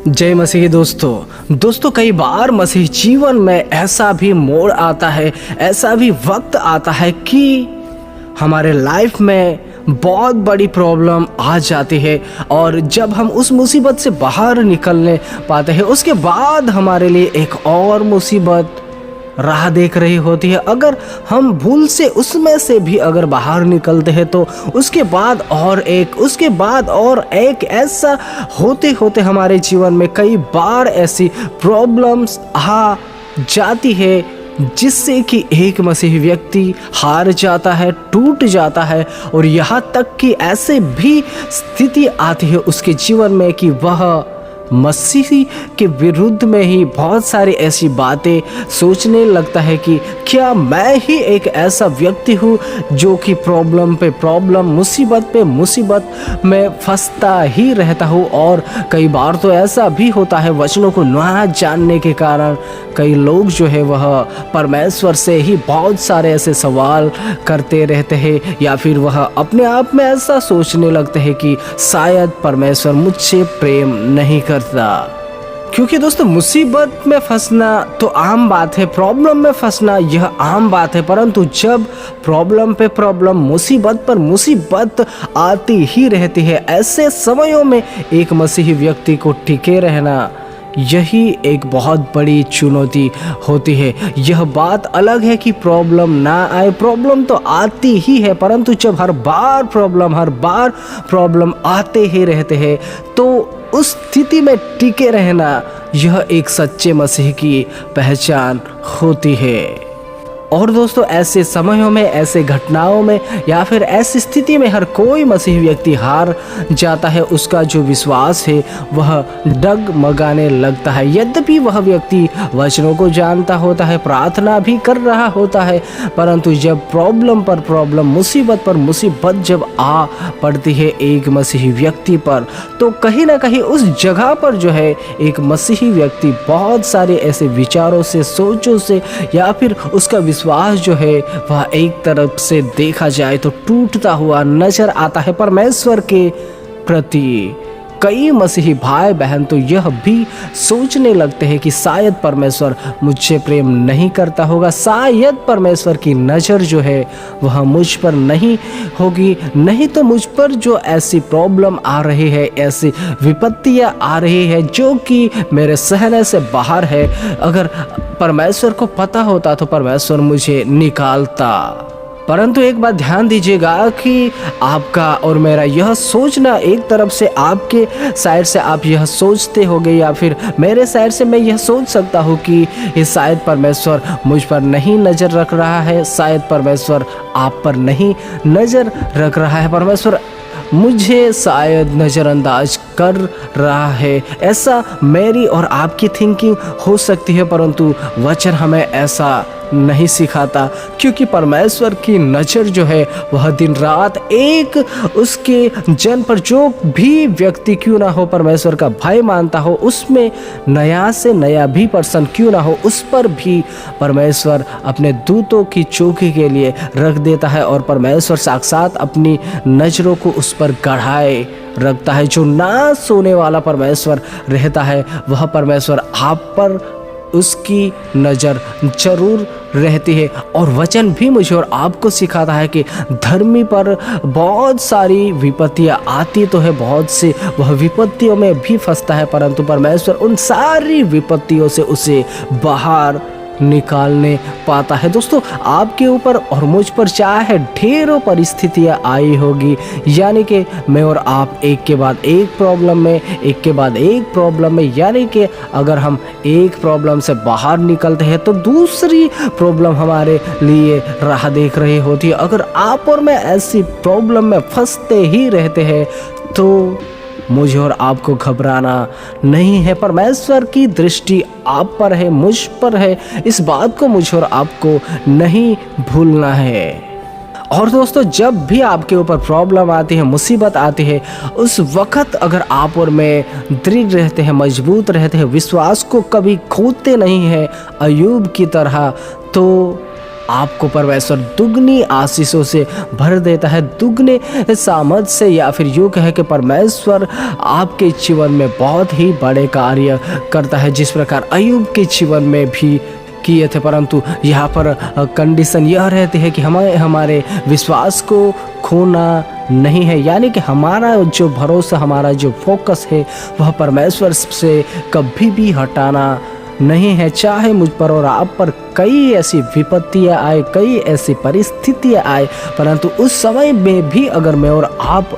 जय मसीह दोस्तों कई बार मसीह जीवन में ऐसा भी मोड़ आता है, ऐसा भी वक्त आता है कि हमारे लाइफ में बहुत बड़ी प्रॉब्लम आ जाती है और जब हम उस मुसीबत से बाहर निकलने पाते हैं उसके बाद हमारे लिए एक और मुसीबत राह देख रही होती है। अगर हम भूल से उसमें से भी अगर बाहर निकलते हैं तो उसके बाद और एक ऐसा होते होते हमारे जीवन में कई बार ऐसी प्रॉब्लम्स आ जाती है जिससे कि एक मसीही व्यक्ति हार जाता है, टूट जाता है और यहाँ तक कि ऐसे भी स्थिति आती है उसके जीवन में कि वह मसीही के विरुद्ध में ही बहुत सारी ऐसी बातें सोचने लगता है कि क्या मैं ही एक ऐसा व्यक्ति हूँ जो कि प्रॉब्लम पे प्रॉब्लम, मुसीबत पे मुसीबत में फंसता ही रहता हूँ। और कई बार तो ऐसा भी होता है वचनों को ना जानने के कारण कई लोग जो है वह परमेश्वर से ही बहुत सारे ऐसे सवाल करते रहते हैं या फिर वह अपने आप में ऐसा सोचने लगते हैं कि शायद परमेश्वर मुझसे प्रेम नहीं करता। क्योंकि दोस्तों मुसीबत में फंसना तो आम बात है, प्रॉब्लम में फंसना यह आम बात है, परंतु जब प्रॉब्लम पे प्रॉब्लम, मुसीबत पर मुसीबत आती ही रहती है, ऐसे समयों में एक मसीही व्यक्ति को टिके रहना यही एक बहुत बड़ी चुनौती होती है। यह बात अलग है कि प्रॉब्लम ना आए, प्रॉब्लम तो आती ही है, परंतु जब हर बार प्रॉब्लम आते ही रहते हैं तो उस स्थिति में टिके रहना यह एक सच्चे मसीह की पहचान होती है। और दोस्तों ऐसे समयों में, ऐसे घटनाओं में या फिर ऐसी स्थिति में हर कोई मसीही व्यक्ति हार जाता है। उसका जो विश्वास है वह डगमगाने लगता है। यद्यपि वह व्यक्ति वचनों को जानता होता है, प्रार्थना भी कर रहा होता है, परंतु जब प्रॉब्लम पर प्रॉब्लम, मुसीबत पर मुसीबत जब आ पड़ती है एक मसीही व्यक्ति पर, तो कहीं ना कहीं उस जगह पर जो है एक मसीही व्यक्ति बहुत सारे ऐसे विचारों से, सोचों से या फिर उसका विश्वास जो है वह एक तरफ से देखा जाए तो टूटता हुआ नजर आता है परमेश्वर के प्रति। कई मसीही भाई बहन तो यह भी सोचने लगते हैं कि शायद परमेश्वर मुझसे प्रेम नहीं करता होगा, शायद परमेश्वर की नज़र जो है वह मुझ पर नहीं होगी, नहीं तो मुझ पर जो ऐसी प्रॉब्लम आ रही है, ऐसी विपत्तियां आ रही है जो कि मेरे सहने से बाहर है, अगर परमेश्वर को पता होता तो परमेश्वर मुझे निकालता। परंतु एक बात ध्यान दीजिएगा कि आपका और मेरा यह सोचना, एक तरफ से आपके साइड से आप यह सोचते होंगे या फिर मेरे साइड से मैं यह सोच सकता हूँ कि शायद परमेश्वर मुझ पर नहीं नज़र रख रहा है, शायद परमेश्वर आप पर नहीं नज़र रख रहा है, परमेश्वर मुझे शायद नज़रअंदाज कर रहा है। ऐसा मेरी और आपकी थिंकिंग हो सकती है, परंतु वचन हमें ऐसा नहीं सिखाता, क्योंकि परमेश्वर की नज़र जो है वह दिन रात एक उसके जन पर, जो भी व्यक्ति क्यों ना हो परमेश्वर का भय मानता हो, उसमें नया से नया भी पर्सन क्यों ना हो, उस पर भी परमेश्वर अपने दूतों की चौकी के लिए रख देता है और परमेश्वर साक्षात अपनी नज़रों को उस पर गढ़ाए रखता है। जो ना सोने वाला परमेश्वर रहता है वह परमेश्वर आप पर उसकी नज़र जरूर रहती है। और वचन भी मुझे और आपको सिखाता है कि धर्मी पर बहुत सारी विपत्तियाँ आती तो है, बहुत से वह विपत्तियों में भी फंसता है, परंतु परमेश्वर उन सारी विपत्तियों से उसे बाहर निकालने पाता है। दोस्तों आपके ऊपर और मुझ पर चाहे ढेरों परिस्थितियाँ आई होगी, यानी कि मैं और आप एक के बाद एक प्रॉब्लम में, यानी कि अगर हम एक प्रॉब्लम से बाहर निकलते हैं तो दूसरी प्रॉब्लम हमारे लिए राह देख रही होती है। अगर आप और मैं ऐसी प्रॉब्लम में फंसते ही रहते हैं तो मुझे और आपको घबराना नहीं है। परमेश्वर की दृष्टि आप पर है, मुझ पर है, इस बात को मुझे और आपको नहीं भूलना है। और दोस्तों जब भी आपके ऊपर प्रॉब्लम आती है, मुसीबत आती है, उस वक्त अगर आप और मैं दृढ़ रहते हैं, मजबूत रहते हैं, विश्वास को कभी खोते नहीं हैं अय्यूब की तरह, तो आपको परमेश्वर दुगनी आशीषों से भर देता है, दुगने सामर्थ से, या फिर यूँ कहे कि परमेश्वर आपके जीवन में बहुत ही बड़े कार्य करता है, जिस प्रकार अय्यूब के जीवन में भी किए थे। परंतु यहाँ पर कंडीशन यह रहती है कि हमें हमारे विश्वास को खोना नहीं है, यानी कि हमारा जो भरोसा, हमारा जो फोकस है वह परमेश्वर से कभी भी हटाना नहीं है। चाहे मुझ पर और आप पर कई ऐसी विपत्तियाँ आए, कई ऐसी परिस्थितियाँ आए, परंतु उस समय में भी अगर मैं और आप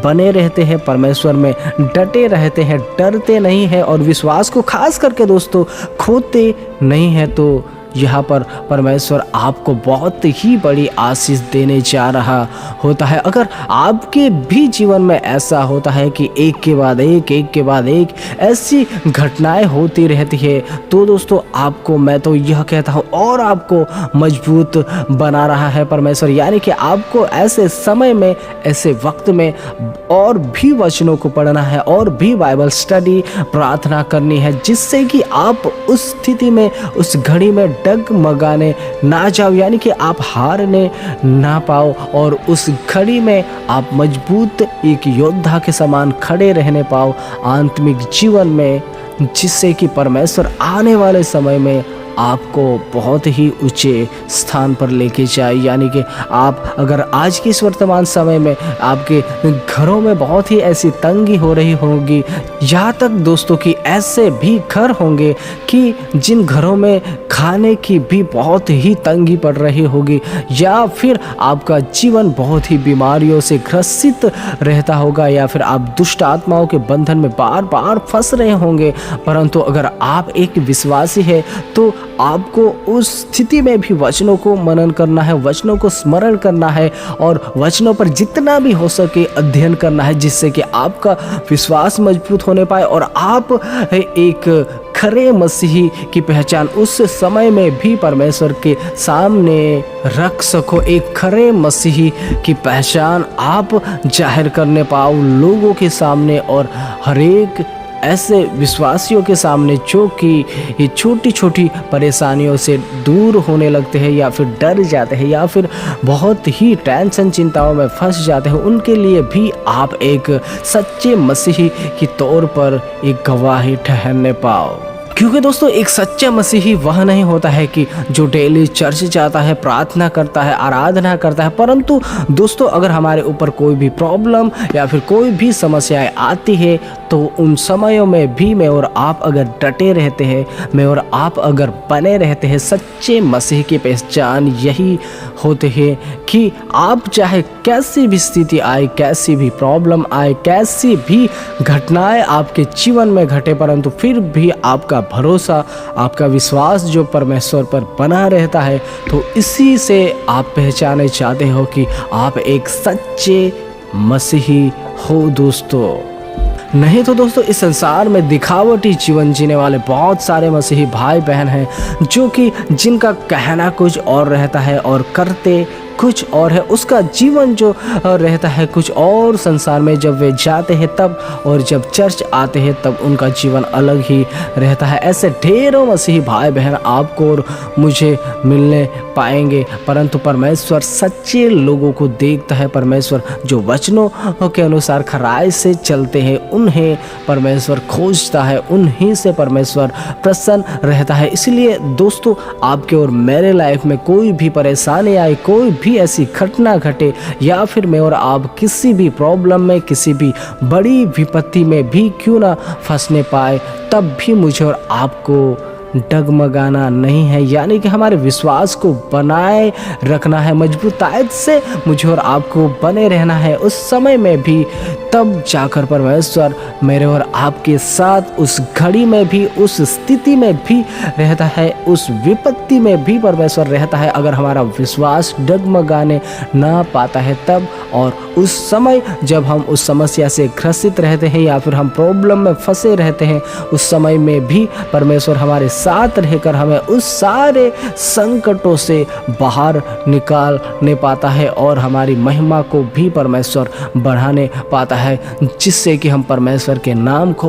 बने रहते हैं, परमेश्वर में डटे रहते हैं, डरते नहीं हैं और विश्वास को खास करके दोस्तों खोते नहीं हैं, तो यहाँ पर परमेश्वर आपको बहुत ही बड़ी आशीष देने जा रहा होता है। अगर आपके भी जीवन में ऐसा होता है कि एक के बाद एक ऐसी घटनाएं होती रहती है, तो दोस्तों आपको मैं तो यह कहता हूँ और आपको मजबूत बना रहा है परमेश्वर, यानी कि आपको ऐसे समय में, ऐसे वक्त में और भी वचनों को पढ़ना है और भी बाइबल स्टडी, प्रार्थना करनी है, जिससे कि आप उस स्थिति में, उस घड़ी में डगमगाने ना जाओ, यानी कि आप हारने ना पाओ और उस घड़ी में आप मजबूत एक योद्धा के समान खड़े रहने पाओ आत्मिक जीवन में, जिससे कि परमेश्वर आने वाले समय में आपको बहुत ही ऊंचे स्थान पर लेके जाए। यानी कि आप अगर आज के इस वर्तमान समय में आपके घरों में बहुत ही ऐसी तंगी हो रही होगी, यहाँ तक दोस्तों कि ऐसे भी घर होंगे कि जिन घरों में खाने की भी बहुत ही तंगी पड़ रही होगी, या फिर आपका जीवन बहुत ही बीमारियों से ग्रसित रहता होगा, या फिर आप दुष्ट आत्माओं के बंधन में बार बार फंस रहे होंगे। परंतु अगर आप एक विश्वासी है तो आपको उस स्थिति में भी वचनों को मनन करना है, वचनों को स्मरण करना है और वचनों पर जितना भी हो सके अध्ययन करना है, जिससे कि आपका विश्वास मजबूत होने पाए और आप एक खरे मसीही की पहचान उस समय में भी परमेश्वर के सामने रख सको। एक खरे मसीही की पहचान आप जाहिर करने पाओ लोगों के सामने और हरेक ऐसे विश्वासियों के सामने जो कि ये छोटी छोटी परेशानियों से दूर होने लगते हैं, या फिर डर जाते हैं, या फिर बहुत ही टेंशन चिंताओं में फंस जाते हैं, उनके लिए भी आप एक सच्चे मसीही के तौर पर एक गवाही ठहरने पाओ। क्योंकि दोस्तों एक सच्चा मसीही वह नहीं होता है कि जो डेली चर्च जाता है, प्रार्थना करता है, आराधना करता है, परंतु दोस्तों अगर हमारे ऊपर कोई भी प्रॉब्लम या फिर कोई भी समस्याएं आती है, तो उन समयों में भी मैं और आप अगर डटे रहते हैं, मैं और आप अगर बने रहते हैं, सच्चे मसीह की पहचान यही होते हैं कि आप चाहे कैसी भी स्थिति आए, कैसी भी प्रॉब्लम आए, कैसी भी घटनाएं आपके जीवन में घटे, परंतु फिर भी आपका भरोसा, आपका विश्वास जो परमेश्वर पर बना रहता है, तो इसी से आप पहचाने चाहते हो कि आप एक सच्चे मसीही हो दोस्तों। नहीं तो दोस्तों इस संसार में दिखावटी जीवन जीने वाले बहुत सारे मसीही भाई बहन हैं, जो कि जिनका कहना कुछ और रहता है और करते कुछ और है, उसका जीवन जो रहता है कुछ और संसार में जब वे जाते हैं तब, और जब चर्च आते हैं तब उनका जीवन अलग ही रहता है। ऐसे ढेरों मसीही भाई बहन आपको और मुझे मिलने पाएंगे, परंतु परमेश्वर सच्चे लोगों को देखता है। परमेश्वर जो वचनों के अनुसार खराई से चलते हैं उन्हें परमेश्वर खोजता है, उन्हीं से परमेश्वर प्रसन्न रहता है। इसलिए दोस्तों आपके और मेरे लाइफ में कोई भी परेशानी आए, कोई भी ऐसी घटना घटे, या फिर मैं और आप किसी भी प्रॉब्लम में, किसी भी बड़ी विपत्ति में भी क्यों ना फंसने पाए, तब भी मुझे और आपको डगमगाना नहीं है, यानी कि हमारे विश्वास को बनाए रखना है, मजबूताई से मुझे और आपको बने रहना है उस समय में भी, तब जाकर परमेश्वर मेरे और आपके साथ उस घड़ी में भी, उस स्थिति में भी रहता है, उस विपत्ति में भी परमेश्वर रहता है। अगर हमारा विश्वास डगमगाने ना पाता है तब, और उस समय जब हम उस समस्या से ग्रसित रहते हैं या फिर हम प्रॉब्लम में फंसे रहते हैं, उस समय में भी परमेश्वर हमारे साथ रहकर हमें उस सारे संकटों से बाहर निकालने पाता है और हमारी महिमा को भी परमेश्वर बढ़ाने पाता है। है, जिससे कि हम परमेश्वर के नाम को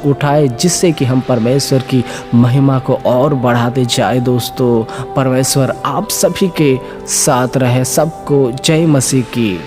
उठाए, जिससे कि हम परमेश्वर की महिमा को और बढ़ाते जाए। दोस्तों, परमेश्वर आप सभी के साथ रहे। सबको जय मसीह की।